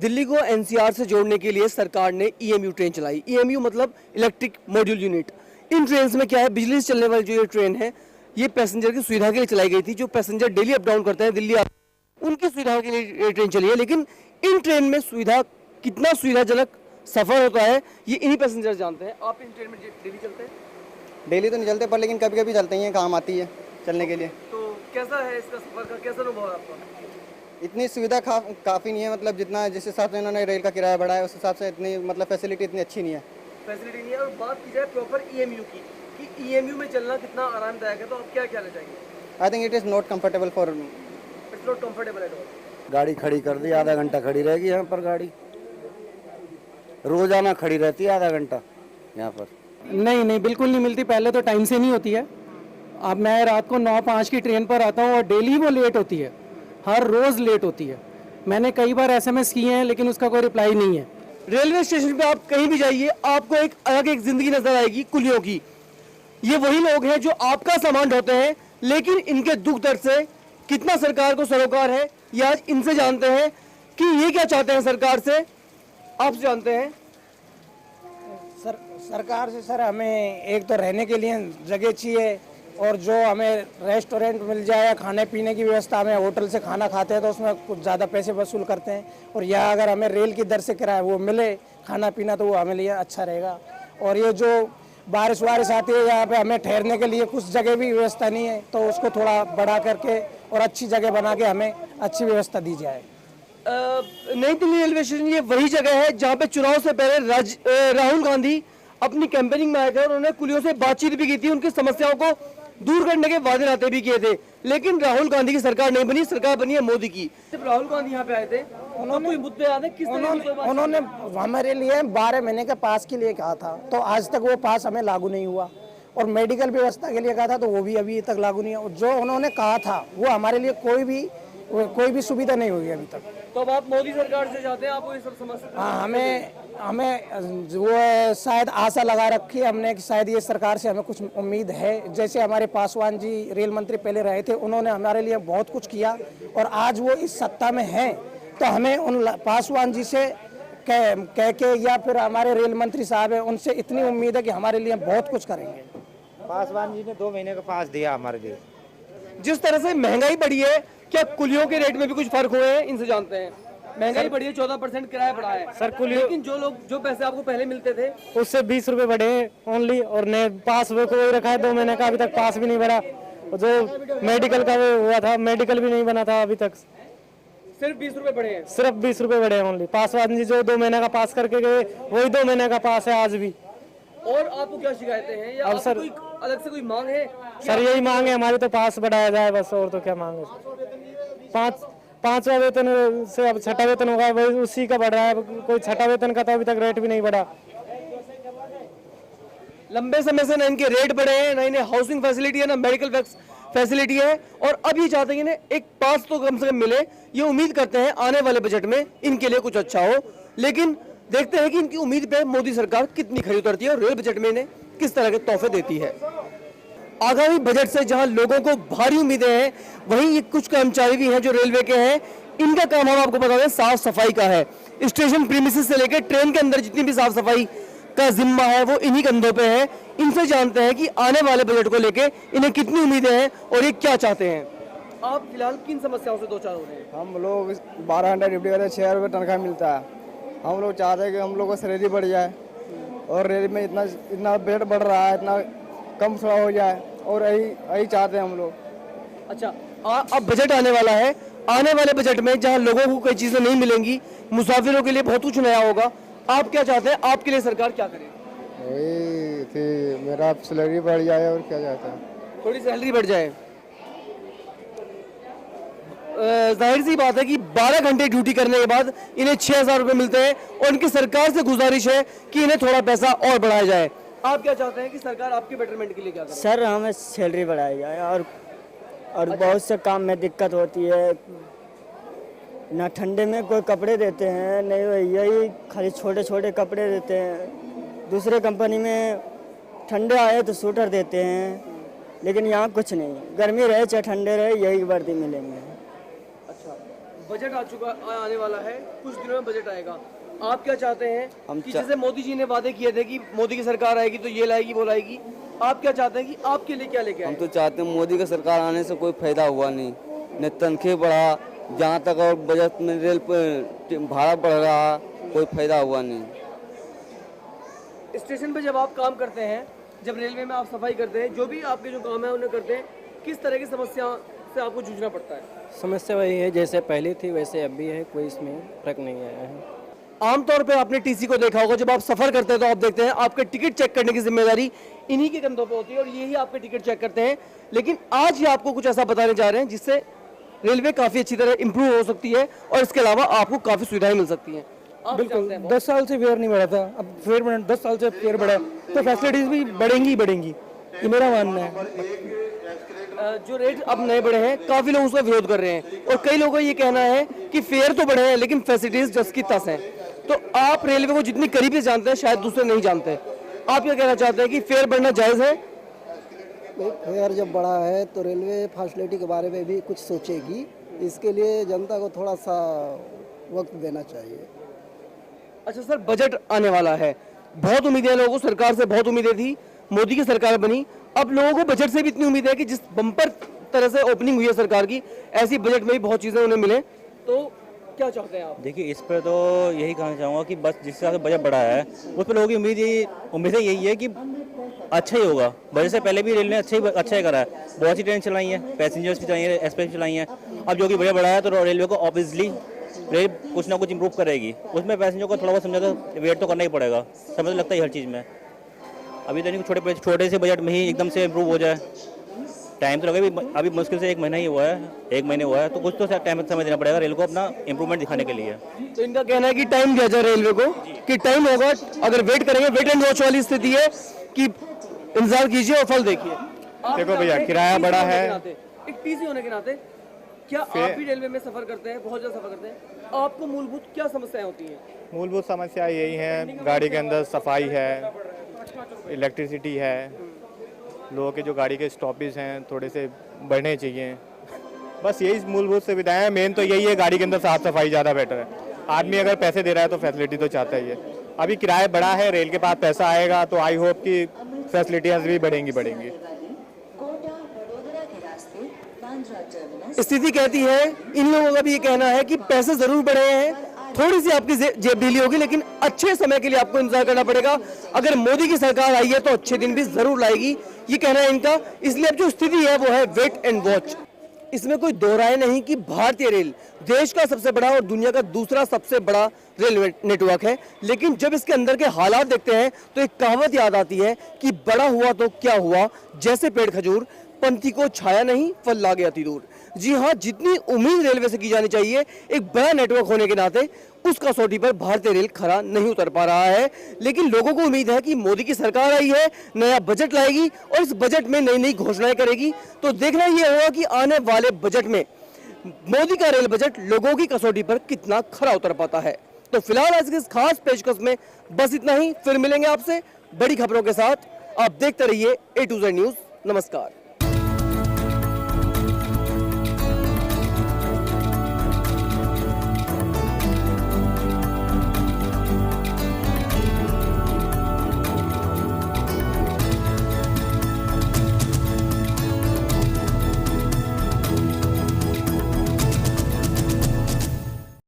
दिल्ली को एनसीआर से जोड़ने के लिए सरकार ने ईएमयू ट्रेन चलाई। ईएमयू मतलब इलेक्ट्रिक मॉड्यूल यूनिट। इन ट्रेन में क्या है, बिजली से चलने वाली जो ये ट्रेन है ये पैसेंजर की सुविधा के लिए चलाई गई थी। जो पैसेंजर डेली अप डाउन करते हैं दिल्ली, उनकी सुविधा के लिए ये ट्रेन चली है। लेकिन इन ट्रेन में कितना सुविधाजनक सफर होता है ये इन्हीं पैसेंजर जानते हैं। आप इन ट्रेन में डेली चलते हैं? डेली तो नहीं चलते, पर लेकिन कभी कभी चलते हैं, काम आती है चलने के लिए। तो कैसा है इसका सफर का, कैसा अनुभव है आपका? इतनी सुविधा काफ़ी नहीं है, मतलब जितना जिस हिसाब से इन्होंने रेल का किराया बढ़ाया उस हिसाब से इतनी मतलब फैसिलिटी इतनी अच्छी नहीं है। फैसिलिटी नहीं है। और बात की जाए प्रॉपर ईएमयू की कि ईएमयू में चलना कितना आरामदायक है, तो आप क्या कहना चाहेंगे? I think it is not comfortable for its not comfortable at all. गाड़ी खड़ी कर दी, आधा घंटा खड़ी रहेगी यहाँ पर। गाड़ी रोजाना खड़ी रहती है आधा घंटा यहाँ पर। नहीं, बिल्कुल नहीं मिलती। पहले तो टाइम से नहीं होती है। अब मैं रात को 9:05 की ट्रेन पर आता हूँ और डेली वो लेट होती है, हर रोज़ लेट होती है। मैंने कई बार एसएमएस किए हैं लेकिन उसका कोई रिप्लाई नहीं है। रेलवे स्टेशन पे आप कहीं भी जाइए आपको एक अलग एक जिंदगी नजर आएगी कुलियों की। ये वही लोग हैं जो आपका सामान ढोते हैं, लेकिन इनके दुख दर्द से कितना सरकार को सरोकार है ये आज इनसे जानते हैं कि ये क्या चाहते हैं सरकार से। आपसे जानते हैं। सरकार से सर हमें एक तो रहने के लिए जगह चाहिए, और जो हमें रेस्टोरेंट मिल जाए या खाने पीने की व्यवस्था, हमें होटल से खाना खाते हैं तो उसमें कुछ ज़्यादा पैसे वसूल करते हैं, और यहाँ अगर हमें रेल की दर से किराया वो मिले खाना पीना तो वो हमें लिए अच्छा रहेगा। और ये जो बारिश वारिश आती है यहाँ पे हमें ठहरने के लिए कुछ जगह भी व्यवस्था नहीं है, तो उसको थोड़ा बढ़ा करके और अच्छी जगह बना के हमें अच्छी व्यवस्था दी जाए। नई दिल्ली रेलवे स्टेशन ये वही जगह है जहाँ पे चुनाव से पहले राहुल गांधी अपनी कैंपेनिंग में आए थे और उन्होंने कुलियों से बातचीत भी की थी, उनकी समस्याओं को दूर करने के वादे नाते भी किए थे। लेकिन राहुल गांधी की सरकार नहीं बनी, सरकार बनी है मोदी की। जब राहुल गांधी यहाँ पे आए थे उन्होंने मुद्दे याद है किस तरह उन्होंने हमारे लिए 12 महीने के पास के लिए कहा था, तो आज तक वो पास हमें लागू नहीं हुआ। और मेडिकल व्यवस्था के लिए कहा था तो वो भी अभी तक लागू नहीं है। जो उन्होंने कहा था वो हमारे लिए कोई भी सुविधा नहीं हुई अभी तक। तो अब आप मोदी सरकार से चाहते हैं, आपको ये सब समस्या? हाँ, हमें वो शायद आशा लगा रखी है हमने कि शायद ये सरकार से हमें कुछ उम्मीद है। जैसे हमारे पासवान जी रेल मंत्री पहले रहे थे, उन्होंने हमारे लिए बहुत कुछ किया और आज वो इस सत्ता में हैं, तो हमें उन पासवान जी से कह के या फिर हमारे रेल मंत्री साहब है उनसे इतनी उम्मीद है कि हमारे लिए बहुत कुछ करेंगे। पासवान जी ने 2 महीने का पास दिया हमारे लिए। जिस तरह से महंगाई बढ़ी है, क्या कुलियों के रेट में भी कुछ फर्क हुए हैं? इनसे जानते हैं। महंगाई बढ़ी है, 14% किराया बढ़ा है सर कुलियों, लेकिन जो पैसे आपको पहले मिलते थे उससे 20 रुपए बढ़े हैं ओनली। और नए पास वो कोई रखा है 2 महीने का, अभी तक पास भी नहीं बढ़ा। जो मेडिकल का हुआ था, मेडिकल भी नहीं बना था अभी तक। सिर्फ 20 रुपए बढ़े हैं। सिर्फ 20 रुपए बढ़े हैं ओनली। पासवान जी जो 2 महीने का पास करके गए वही 2 महीने का पास है आज भी। और आपको क्या शिकायतें हैं या आपको कोई अलग से कोई मांग है? सर यही मांग है हमारी, तो पास बढ़ाया जाए बस, और तो क्या मांग है। 5वां वेतन से अब 6ठा वेतन होगा, वही उसी का बढ़ रहा है। कोई 6ठा वेतन का तो अभी तक रेट भी नहीं बढ़ा। लंबे समय से ना इनके रेट बढ़े हैं, ना इन्हें हाउसिंग फैसिलिटी है, ना मेडिकल फैसिलिटी है। और अब ये चाहते हैं कि एक पास तो कम से कम मिले। ये उम्मीद करते हैं आने वाले बजट में इनके लिए कुछ अच्छा हो। लेकिन देखते हैं कि इनकी उम्मीद पे मोदी सरकार कितनी खरी उतरती है और रेल बजट में इन्हें किस तरह के तोहफे देती है। आगामी बजट से जहां लोगों को भारी उम्मीदें हैं, वहीं ये कुछ कर्मचारी भी हैं जो रेलवे के हैं। इनका काम हम आपको बता दें साफ सफाई का है। स्टेशन प्रीमिसेस से लेकर ट्रेन के अंदर जितनी भी साफ सफाई का जिम्मा है वो इन्हीं कंधों पे है। इनसे जानते हैं कि आने वाले बजट को लेकर इन्हें कितनी उम्मीदें हैं और ये क्या चाहते हैं। आप फिलहाल किन समस्याओं से दो चार हो रहे हैं? हम लोग 12 घंटा ड्यूटी करते हैं, 6 रुपये तनख्वाह मिलता है। हम लोग चाहते हैं कि हम लोग को सैलरी बढ़ जाए और रेल में इतना बजट बढ़ रहा है, इतना कम थोड़ा हो जाए, और यही चाहते हैं हम लोग। अच्छा, अब बजट आने वाला है। आने वाले बजट में जहां लोगों को कई चीजें नहीं मिलेंगी, मुसाफिरों के लिए बहुत कुछ नया होगा, आप क्या चाहते हैं? आपके लिए सरकार क्या करे? वही थी, मेरा सैलरी बढ़ जाए और क्या चाहता है, थोड़ी सैलरी बढ़ जाए। जाहिर सी बात है कि 12 घंटे ड्यूटी करने के बाद इन्हें 6,000 रुपए मिलते हैं और इनकी सरकार से गुजारिश है कि इन्हें थोड़ा पैसा और बढ़ाया जाए। आप क्या चाहते हैं कि सरकार आपके बेटरमेंट के लिए क्या करे? सर हमें सैलरी बढ़ाई जाए और बहुत से काम में दिक्कत होती है। ना ठंडे में कोई कपड़े देते हैं, नहीं यही खाली छोटे छोटे कपड़े देते हैं। दूसरे कंपनी में ठंडे आए तो स्वेटर देते हैं, लेकिन यहाँ कुछ नहीं। गर्मी रहे चाहे ठंडे रहे, यही वर्दी मिलेंगे। बजट आने वाला है, कुछ दिनों में बजट आएगा। आप क्या चाहते हैं कि जैसे मोदी जी ने वादे किए थे कि मोदी की सरकार आएगी तो ये लाएगी वो लाएगी, आप क्या चाहते हैं कि आपके लिए क्या लेके आए? हम तो चाहते हैं मोदी का सरकार आने से कोई फायदा हुआ नहीं, न तनख्वाह बढ़ा, जहाँ तक और बजट में रेल पर भाड़ा बढ़ रहा, कोई फायदा हुआ नहीं। स्टेशन पे जब आप काम करते हैं, जब रेलवे में आप सफाई करते हैं, जो भी आपके जो काम है उन्हें करते हैं, किस तरह की समस्या से आपको जूझना पड़ता है? समस्या वही है जैसे पहले थी वैसे अब भी है, कोई इसमें फर्क नहीं आया है। आमतौर पे आपने टीसी को देखा होगा, जब आप सफर करते हैं तो आप देखते हैं आपके टिकट चेक करने की जिम्मेदारी इन्हीं के कंधों पे होती है और यही आपके टिकट चेक करते हैं। लेकिन आज ये आपको कुछ ऐसा बताने जा रहे हैं जिससे रेलवे काफी अच्छी तरह इंप्रूव हो सकती है और इसके अलावा आपको काफी सुविधाएं मिल सकती हैं। बिल्कुल 10 साल से फेयर नहीं बढ़ा था, अब फेयर 10 साल से फेयर बढ़ा तो फैसिलिटीज भी बढ़ेंगी ही बढ़ेंगी, ये मेरा मानना है। जो रेट अब नए बढ़े हैं, काफी लोग उसका विरोध कर रहे हैं और कई लोगों का ये कहना है कि फेयर तो बढ़े हैं लेकिन फैसिलिटीज जस की तस हैं। तो आप रेलवे को जितनी करीबी से जानते हैं शायद दूसरे नहीं जानते, आप क्या कहना चाहते हैं कि फेयर बढ़ना जायज है? फेयर जब बढ़ा है तो रेलवे फैसिलिटी के बारे में भी कुछ सोचेगी, इसके लिए जनता को थोड़ा सा वक्त देना चाहिए। अच्छा सर, बजट आने वाला है, बहुत उम्मीदें लोगों को, सरकार से बहुत उम्मीदें थी, मोदी की सरकार बनी, अब लोगों को बजट से भी इतनी उम्मीद है कि जिस बम्पर तरह से ओपनिंग हुई है सरकार की, ऐसी बजट में भी बहुत चीजें उन्हें मिले, तो क्या चाहते हैं आप? देखिए, इस पर तो यही कहना चाहूँगा कि बस जिस हिसाब से बजट बढ़ा है उस पर लोगों की उम्मीदें यही है कि अच्छा ही होगा। बजट से पहले भी रेल ने अच्छा ही करा है, बहुत सी ट्रेन चलाई हैं, पैसेंजर्स की चलाई है, एक्सप्रेस चलाई हैं। अब जो कि बजट बढ़ा है तो रेलवे को ऑब्वियसली रेल कुछ ना कुछ इंप्रूव करेगी, उसमें पैसेंजर को थोड़ा बहुत समझा तो वेट तो करना ही पड़ेगा, समय तो लगता है हर चीज़ में। अभी तो नहीं छोटे से बजट में ही एकदम से इम्प्रूव हो जाए, टाइम तो लगेगा, अभी मुश्किल से 1 महीना ही हुआ है, 1 महीने हुआ है, तो कुछ तो टाइम समय देना पड़ेगा रेल को अपना इम्प्रूवमेंट दिखाने के लिए। तो इनका कहना है कि टाइम दिया जाए रेलवे को, कि टाइम होगा, अगर वेट करेंगे, वेट एंड वॉच वाली स्थिति है कि इंतजार कीजिए और फल देखिए। देखो भैया, किराया बढ़ा है, एक टीसी होने के नाते क्या आप भी रेलवे में सफर करते हैं, बहुत ज़्यादा सफर करते हैं, आपको मूलभूत क्या समस्याएं होती हैं? मूलभूत समस्या यही है, गाड़ी के अंदर सफाई है, इलेक्ट्रिसिटी है, लोगों के जो गाड़ी के स्टॉपेज हैं थोड़े से बढ़ने चाहिए, बस यही मूलभूत सुविधाएं हैं। मेन तो यही है, गाड़ी के अंदर साफ सफाई ज़्यादा बेटर है। आदमी अगर पैसे दे रहा है तो फैसिलिटी तो चाहता ही है। अभी किराया बढ़ा है, रेल के पास पैसा आएगा तो आई होप कि फैसिलिटीज भी बढ़ेंगी। स्थिति कहती है, इन लोगों का भी ये कहना है कि पैसे जरूर बढ़े हैं, थोड़ी सी आपकी जेब ढीली होगी, लेकिन अच्छे समय के लिए आपको इंतजार करना पड़ेगा। अगर मोदी की सरकार आई है तो अच्छे दिन भी जरूर लाएगी, ये कहना है इनका। इसलिए अब जो स्थिति है वो है वेट एंड वॉच। इसमें कोई दो राय नहीं कि भारतीय रेल देश का सबसे बड़ा और दुनिया का दूसरा सबसे बड़ा रेलवे नेटवर्क है, लेकिन जब इसके अंदर के हालात देखते हैं तो एक कहावत याद आती है कि बड़ा हुआ तो क्या हुआ, जैसे पेड़ खजूर, पंथी को छाया नहीं, फल लागे अति दूर। जी हाँ, जितनी उम्मीद रेलवे से की जानी चाहिए एक बड़ा नेटवर्क होने के नाते, उस कसौटी पर भारतीय रेल खरा नहीं उतर पा रहा है। लेकिन लोगों को उम्मीद है कि मोदी की सरकार आई है, नया बजट लाएगी और इस बजट में नई नई घोषणाएं करेगी। तो देखना यह होगा कि आने वाले बजट में मोदी का रेल बजट लोगों की कसौटी पर कितना खरा उतर पाता है। तो फिलहाल आज की इस खास पेशकश में बस इतना ही, फिर मिलेंगे आपसे बड़ी खबरों के साथ। आप देखते रहिए A to Z न्यूज। नमस्कार।